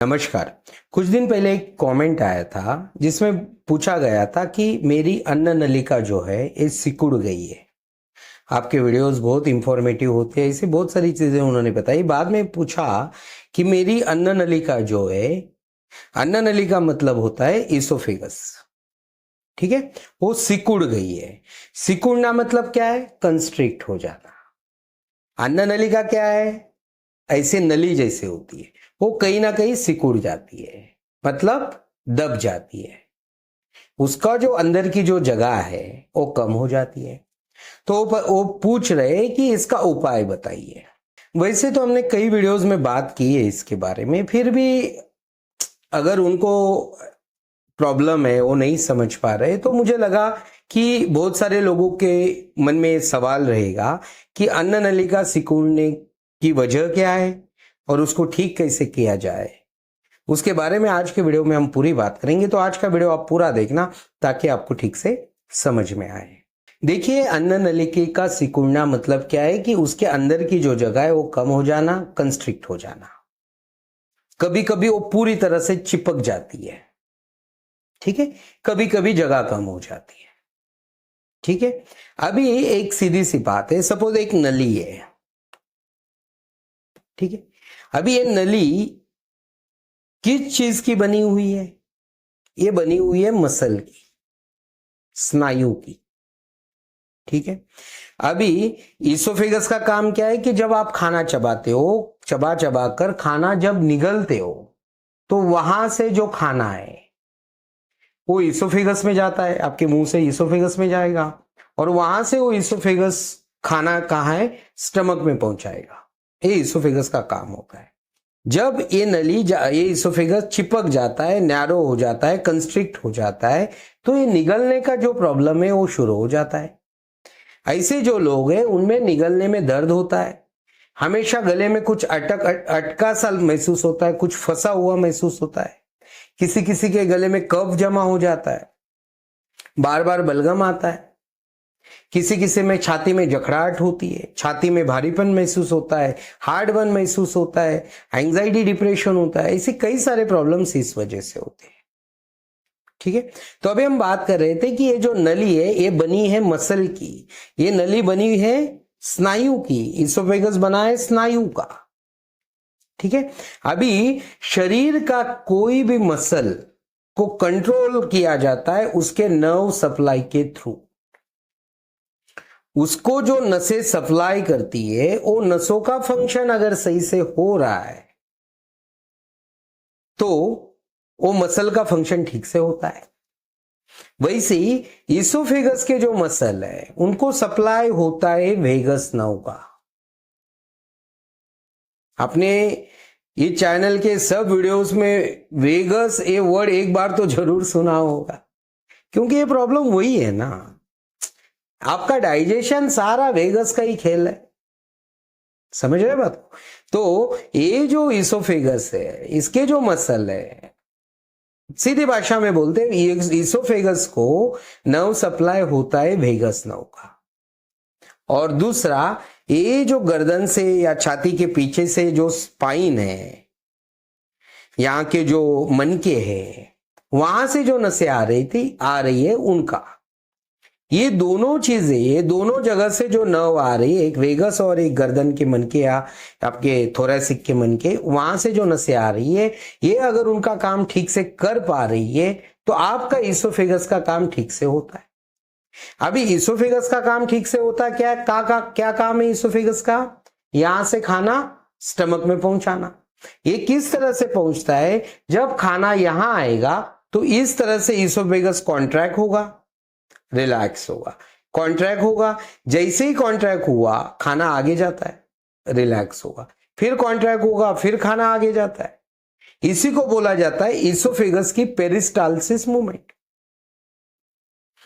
नमस्कार। कुछ दिन पहले एक कमेंट आया था जिसमें पूछा गया था कि मेरी अन्न नलिका जो है ये सिकुड़ गई है। आपके वीडियोस बहुत इंफॉर्मेटिव होते हैं, ऐसी बहुत सारी चीजें उन्होंने बताई। बाद में पूछा कि मेरी अन्न नलिका जो है, अन्न नलिका मतलब होता है इसोफेगस, ठीक है, वो सिकुड़ गई है। सिकुड़ना मतलब क्या है? कंस्ट्रिक्ट हो जाना। अन्न नलिका क्या है? ऐसे नली जैसे होती है, वो कहीं ना कहीं सिकुड़ जाती है, मतलब दब जाती है। उसका जो अंदर की जो जगह है वो कम हो जाती है। तो वो पूछ रहे हैं कि इसका उपाय बताइए। वैसे तो हमने कई वीडियोस में बात की है इसके बारे में, फिर भी अगर उनको प्रॉब्लम है, वो नहीं समझ पा रहे, तो मुझे लगा कि बहुत सारे लोगों के मन में सवाल रहेगा कि अन्न नलिका सिकुड़ने की वजह क्या है और उसको ठीक कैसे किया जाए। उसके बारे में आज के वीडियो में हम पूरी बात करेंगे, तो आज का वीडियो आप पूरा देखना ताकि आपको ठीक से समझ में आए। देखिए, अन्न नलिका का सिकुड़ना मतलब क्या है कि उसके अंदर की जो जगह है वो कम हो जाना, कंस्ट्रिक्ट हो जाना। कभी कभी वो पूरी तरह से चिपक जाती है, ठीक है, कभी कभी जगह कम हो जाती है, ठीक है। अभी एक सीधी सी बात है, सपोज एक नली है, ठीक है। अभी ये नली किस चीज की बनी हुई है? ये बनी हुई है मसल की, स्नायु की, ठीक है। अभी इसोफेगस का काम क्या है कि जब आप खाना चबाते हो, चबा चबा कर खाना जब निगलते हो, तो वहां से जो खाना है वो इसोफेगस में जाता है, आपके मुंह से इसोफेगस में जाएगा, और वहां से वो इसोफेगस खाना कहाँ है? स्टमक में पहुंचाएगा। ये इसोफेगस का काम होता है। जब ये नली ये इसोफेगस चिपक जाता है, नैरो हो जाता है, कंस्ट्रिक्ट हो जाता है, तो ये निगलने का जो प्रॉब्लम है वो शुरू हो जाता है। ऐसे जो लोग हैं उनमें निगलने में दर्द होता है, हमेशा गले में कुछ अटका सा महसूस होता है, कुछ फंसा हुआ महसूस होता है, किसी किसी के गले में कफ जमा हो जाता है, बार बार बलगम आता है, किसी किसी में छाती में जखड़ाहट होती है, छाती में भारीपन महसूस होता है, हार्डबर्न महसूस होता है, एंजाइटी डिप्रेशन होता है। ऐसे कई सारे प्रॉब्लम्स इस वजह से होते हैं, ठीक है। तो अभी हम बात कर रहे थे कि ये जो नली है ये बनी है मसल की, ये नली बनी है स्नायु की, इसोफेगस बना है स्नायु का, ठीक है। अभी शरीर का कोई भी मसल को कंट्रोल किया जाता है उसके नर्व सप्लाई के थ्रू। उसको जो नसें सप्लाई करती है, वो नसों का फंक्शन अगर सही से हो रहा है तो वो मसल का फंक्शन ठीक से होता है। वैसे ही इसोफेगस के जो मसल है उनको सप्लाई होता है वेगस नर्व का। आपने ये चैनल के सब वीडियोस में वेगस ये वर्ड एक बार तो जरूर सुना होगा, क्योंकि ये प्रॉब्लम वही है ना, आपका डाइजेशन सारा वेगस का ही खेल है। समझ रहे बात को? तो ये जो इसोफेगस है, इसके जो मसल है, सीधी भाषा में बोलते हैं इसोफेगस को नर्व सप्लाई होता है वेगस नर्व का। और दूसरा, ये जो गर्दन से या छाती के पीछे से जो स्पाइन है, यहाँ के जो मनके हैं, वहां से जो नसें आ रही है उनका, ये दोनों चीजें, ये दोनों जगह से जो नर्व आ रही है, एक वेगस और एक गर्दन के मनके या आपके थोरैसिक के मनके, वहां से जो नसें आ रही है, ये अगर उनका काम ठीक से कर पा रही है तो आपका इसोफेगस का काम ठीक से होता है। अभी इसोफेगस का काम ठीक से होता है क्या काम है इसोफेगस का? यहां से खाना स्टमक में पहुंचाना। ये किस तरह से पहुंचता है? जब खाना यहां आएगा तो इस तरह से इसोफेगस कॉन्ट्रैक्ट होगा, रिलैक्स होगा, कॉन्ट्रैक्ट होगा। जैसे ही कॉन्ट्रैक्ट हुआ खाना आगे जाता है, रिलैक्स होगा, फिर कॉन्ट्रैक्ट होगा, फिर खाना आगे जाता है। इसी को बोला जाता है इसोफेगस की पेरिस्टालसिस मूवमेंट।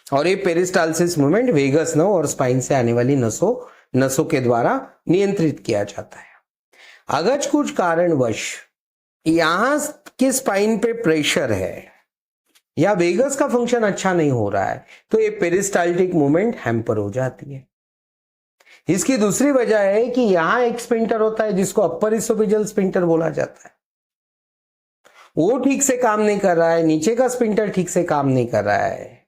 और ये पेरिस्टालसिस मूवमेंट वेगस नर्व और स्पाइन से आने वाली नसों के द्वारा नियंत्रित किया जाता है। अगर कुछ कारणवश यहां के स्पाइन पे प्रेशर है या वेगस का फंक्शन अच्छा नहीं हो रहा है तो ये पेरिस्टाल्टिक मूवमेंट हैम्पर हो जाती है। इसकी दूसरी वजह है कि यहां एक स्पिंटर होता है जिसको अपर इसोफेजियल स्पिंटर बोला जाता है। वो ठीक से काम नहीं कर रहा है, नीचे का स्पिंटर ठीक से काम नहीं कर रहा है,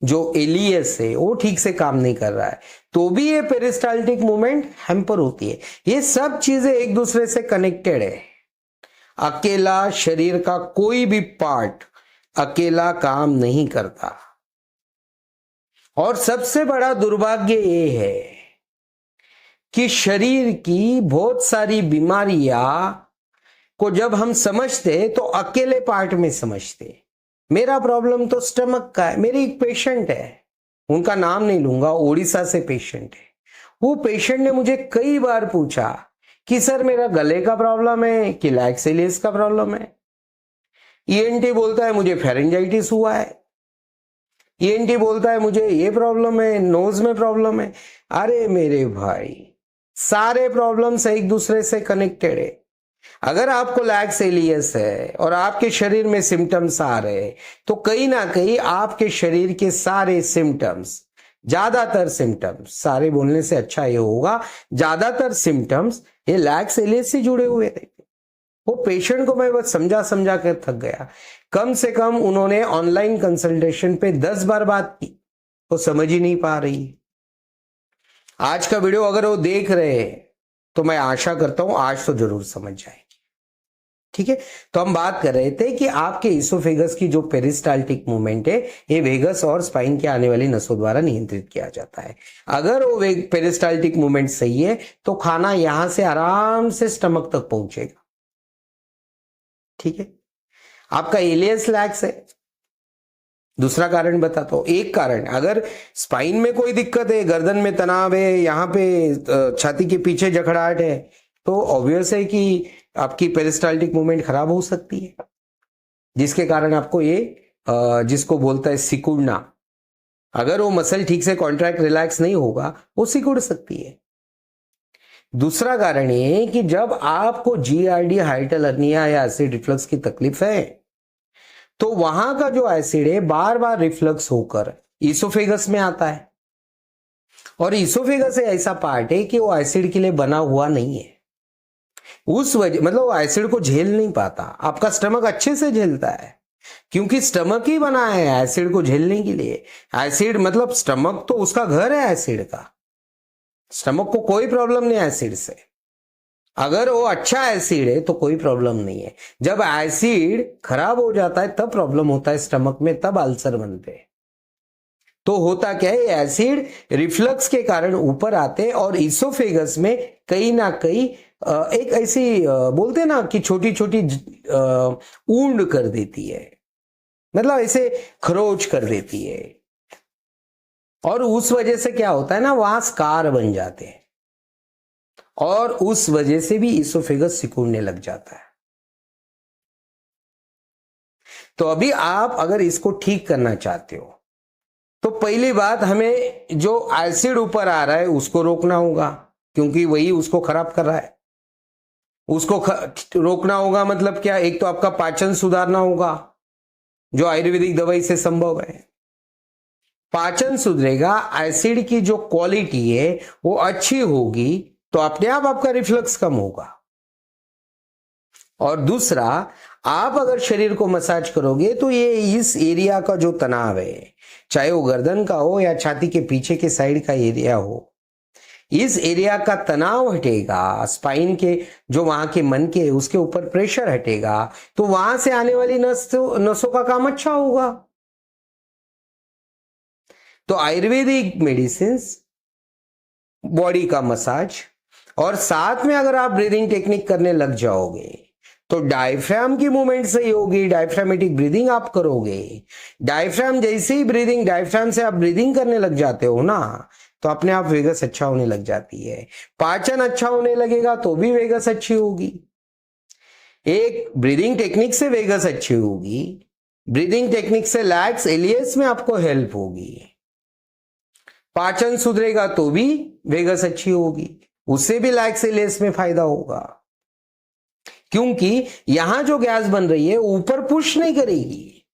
जो एलियस है वो ठीक से काम नहीं कर रहा है, तो भी ये पेरिस्टाल्टिक मूवमेंट हैम्पर होती है। ये सब चीजें एक दूसरे से कनेक्टेड है। अकेला शरीर का कोई भी पार्ट अकेला काम नहीं करता। और सबसे बड़ा दुर्भाग्य ये है कि शरीर की बहुत सारी बीमारियां को जब हम समझते तो अकेले पार्ट में समझते। मेरा प्रॉब्लम तो स्टमक का है। मेरी एक पेशेंट है, उनका नाम नहीं लूंगा, उड़ीसा से पेशेंट है। वो पेशेंट ने मुझे कई बार पूछा कि सर मेरा गले का प्रॉब्लम है कि लैक्स एलियस का प्रॉब्लम है। ईएनटी बोलता है मुझे फेरेंजाइटिस हुआ है, ईएनटी बोलता है मुझे ये प्रॉब्लम है, नोज में प्रॉब्लम है। अरे मेरे भाई, सारे प्रॉब्लम्स एक दूसरे से कनेक्टेड है। अगर आपको लैक्स एलियस है और आपके शरीर में सिम्टम्स आ रहे हैं तो कहीं ना कहीं आपके शरीर के सारे सिम्टम्स, ज्यादातर सिम्टम्स, सारे बोलने से अच्छा ये होगा, ज्यादातर सिम्टम्स ये लैक्स एलियस से जुड़े हुए थे। वो पेशेंट को मैं बस समझा समझा कर थक गया। कम से कम उन्होंने ऑनलाइन कंसल्टेशन पे 10 बार बात की, वो समझ ही नहीं पा रही। आज का वीडियो अगर वो देख रहे हैं तो मैं आशा करता हूं आज तो जरूर समझ जाएंगे। ठीक है, तो हम बात कर रहे थे कि आपके इसोफेगस की जो पेरिस्टाल्टिक मूवमेंट है ये वेगस और स्पाइन के आने वाली नसों द्वारा नियंत्रित किया जाता है। अगर वो पेरिस्टाल्टिक मूवमेंट सही है तो खाना यहां से आराम से स्टमक तक पहुंचेगा। ठीक है, आपका एलियस लैक्स है। दूसरा कारण बताता हूं। एक कारण, अगर स्पाइन में कोई दिक्कत है, गर्दन में तनाव है, यहां पे छाती के पीछे जखड़ाहट है, तो ऑब्वियस है कि आपकी पेरिस्टाल्टिक मूवमेंट खराब हो सकती है, जिसके कारण आपको ये जिसको बोलता है सिकुड़ना, अगर वो मसल ठीक से कॉन्ट्रैक्ट रिलैक्स नहीं होगा वो सिकुड़ सकती है। दूसरा कारण ये कि जब आपको जीआरडी, हाइटल हर्निया या एसिड रिफ्लक्स की तकलीफ है तो वहां का जो एसिड है बार बार रिफ्लक्स होकर इसोफेगस में आता है, और इसोफेगस ऐसा पार्ट है कि वो एसिड के लिए बना हुआ नहीं है। उस वजह मतलब वो एसिड को झेल नहीं पाता। आपका स्टमक अच्छे से झेलता है क्योंकि स्टमक ही बना है एसिड को झेलने के लिए। एसिड मतलब स्टमक तो उसका घर है एसिड का, स्टमक को कोई प्रॉब्लम नहीं है एसिड से। अगर वो अच्छा एसिड है तो कोई प्रॉब्लम नहीं है। जब एसिड खराब हो जाता है तब प्रॉब्लम होता है स्टमक में, तब अल्सर बनते हैं। तो होता क्या है, एसिड रिफ्लक्स के कारण ऊपर आते और इसोफेगस में कहीं ना कहीं एक ऐसी बोलते ना कि छोटी छोटी ऊंड कर देती है, मतलब ऐसे खरोच कर देती है, और उस वजह से क्या होता है ना, वहां स्कार बन जाते हैं और उस वजह से भी इसोफेगस सिकुड़ने लग जाता है। तो अभी आप अगर इसको ठीक करना चाहते हो तो पहली बात, हमें जो एसिड ऊपर आ रहा है उसको रोकना होगा, क्योंकि वही उसको खराब कर रहा है। उसको रोकना होगा मतलब क्या, एक तो आपका पाचन सुधारना होगा जो आयुर्वेदिक दवाई से संभव है। पाचन सुधरेगा, एसिड की जो क्वालिटी है वो अच्छी होगी तो अपने आप आपका रिफ्लक्स कम होगा। और दूसरा, आप अगर शरीर को मसाज करोगे तो ये इस एरिया का जो तनाव है, चाहे वो गर्दन का हो या छाती के पीछे के साइड का एरिया हो, इस एरिया का तनाव हटेगा, स्पाइन के जो वहां के मन के उसके ऊपर प्रेशर हटेगा, तो वहां से आने वाली नसों का काम अच्छा होगा। तो आयुर्वेदिक मेडिसिन, बॉडी का मसाज, और साथ में अगर आप ब्रीदिंग टेक्निक करने लग जाओगे तो डायफ्राम की मूवमेंट सही होगी, डायफ्रामेटिक ब्रीदिंग आप करोगे। डायफ्राम जैसे ही ब्रीदिंग, डायफ्राम से आप ब्रीदिंग करने लग जाते हो ना, तो अपने आप वेगस अच्छा होने लग जाती है। पाचन अच्छा होने लगेगा तो भी वेगस अच्छी होगी। एक ब्रीदिंग टेक्निक से वेगस अच्छी होगी, ब्रीदिंग टेक्निक से लैक्स एलियस में आपको हेल्प होगी। पाचन सुधरेगा तो भी वेगस अच्छी होगी, उससे भी लैक्स एलियस में फायदा होगा, क्योंकि यहां जो गैस बन रही है ऊपर पुश नहीं करेगी।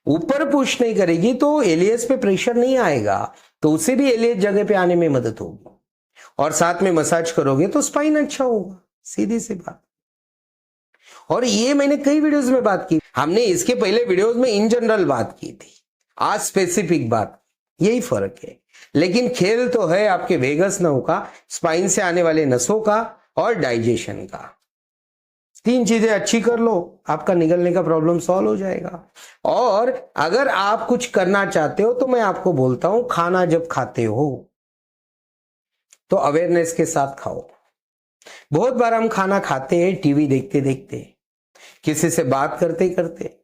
ऊपर पुश नहीं करेगी तो एलियस पे प्रेशर नहीं आएगा, तो उससे भी एलियस जगह पे आने में मदद होगी। और साथ में मसाज करोगे तो स्पाइन अच्छा होगा, सीधी सी बात। और ये मैंने कई वीडियोस में बात की, हमने इसके पहले वीडियोस में इन जनरल बात की थी, आज स्पेसिफिक बात, यही फर्क है। लेकिन खेल तो है आपके वेगस नर्व का, स्पाइन से आने वाले नसों का और डाइजेशन का। 3 चीजें अच्छी कर लो, आपका निगलने का प्रॉब्लम सॉल्व हो जाएगा। और अगर आप कुछ करना चाहते हो तो मैं आपको बोलता हूं, खाना जब खाते हो तो अवेयरनेस के साथ खाओ। बहुत बार हम खाना खाते हैं टीवी देखते देखते, किसी से बात करते करते,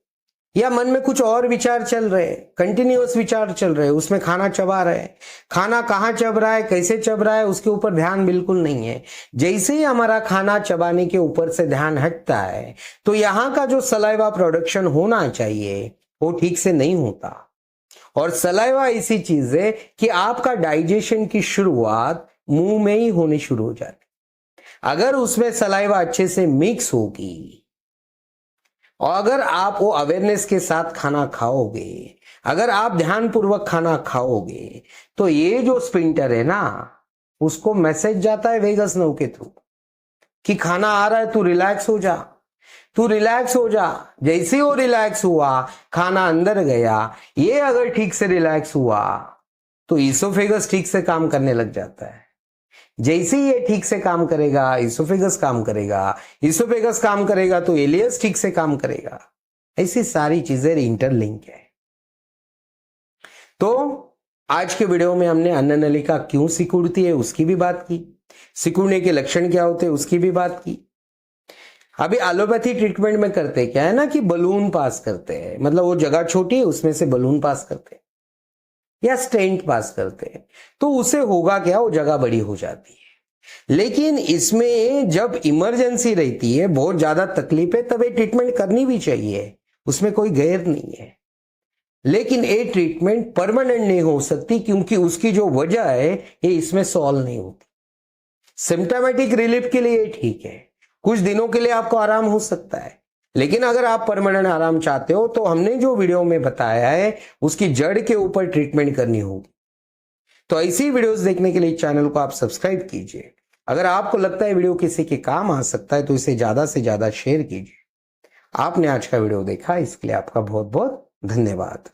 या मन में कुछ और विचार चल रहे, कंटिन्यूअस विचार चल रहे, उसमें खाना चबा रहे। खाना कहाँ चब रहा है, कैसे चब रहा है, उसके ऊपर ध्यान बिल्कुल नहीं है। जैसे ही हमारा खाना चबाने के ऊपर से ध्यान हटता है तो यहाँ का जो सलाइवा प्रोडक्शन होना चाहिए वो ठीक से नहीं होता। और सलाइवा ऐसी चीज है कि आपका डाइजेशन की शुरुआत मुंह में ही होनी शुरू हो जाती। अगर उसमें सलाइवा अच्छे से मिक्स होगी और अगर आप वो अवेयरनेस के साथ खाना खाओगे, अगर आप ध्यानपूर्वक खाना खाओगे, तो ये जो स्पिंटर है ना, उसको मैसेज जाता है वेगस नर्व के थ्रू कि खाना आ रहा है, तू रिलैक्स हो जा, तू रिलैक्स हो जा। जैसे वो रिलैक्स हुआ, खाना अंदर गया, ये अगर ठीक से रिलैक्स हुआ तो ईसोफेगस ठीक से काम करने लग जाता है। जैसे ही ये ठीक से काम करेगा, इसोफेगस काम करेगा, इसोफेगस काम करेगा तो इलियस ठीक से काम करेगा। ऐसी सारी चीजें इंटरलिंक है। तो आज के वीडियो में हमने अन्न नलिका क्यों सिकुड़ती है उसकी भी बात की, सिकुड़ने के लक्षण क्या होते हैं उसकी भी बात की। अभी एलोपैथी ट्रीटमेंट में करते क्या है ना कि बलून पास करते हैं, मतलब वो जगह छोटी है उसमें से बलून पास करते हैं या स्टेंट पास करते हैं, तो उसे होगा क्या, वो जगह बड़ी हो जाती है। लेकिन इसमें जब इमरजेंसी रहती है, बहुत ज्यादा तकलीफ है, तब ये ट्रीटमेंट करनी भी चाहिए, उसमें कोई गैर नहीं है। लेकिन ये ट्रीटमेंट परमानेंट नहीं हो सकती क्योंकि उसकी जो वजह है ये इसमें सॉल्व नहीं होती। सिम्टोमेटिक रिलीफ के लिए ठीक है, कुछ दिनों के लिए आपको आराम हो सकता है, लेकिन अगर आप परमानेंट आराम चाहते हो तो हमने जो वीडियो में बताया है उसकी जड़ के ऊपर ट्रीटमेंट करनी होगी। तो ऐसी वीडियोस देखने के लिए चैनल को आप सब्सक्राइब कीजिए। अगर आपको लगता है वीडियो किसी के काम आ सकता है तो इसे ज्यादा से ज्यादा शेयर कीजिए। आपने आज का वीडियो देखा, इसके लिए आपका बहुत बहुत धन्यवाद।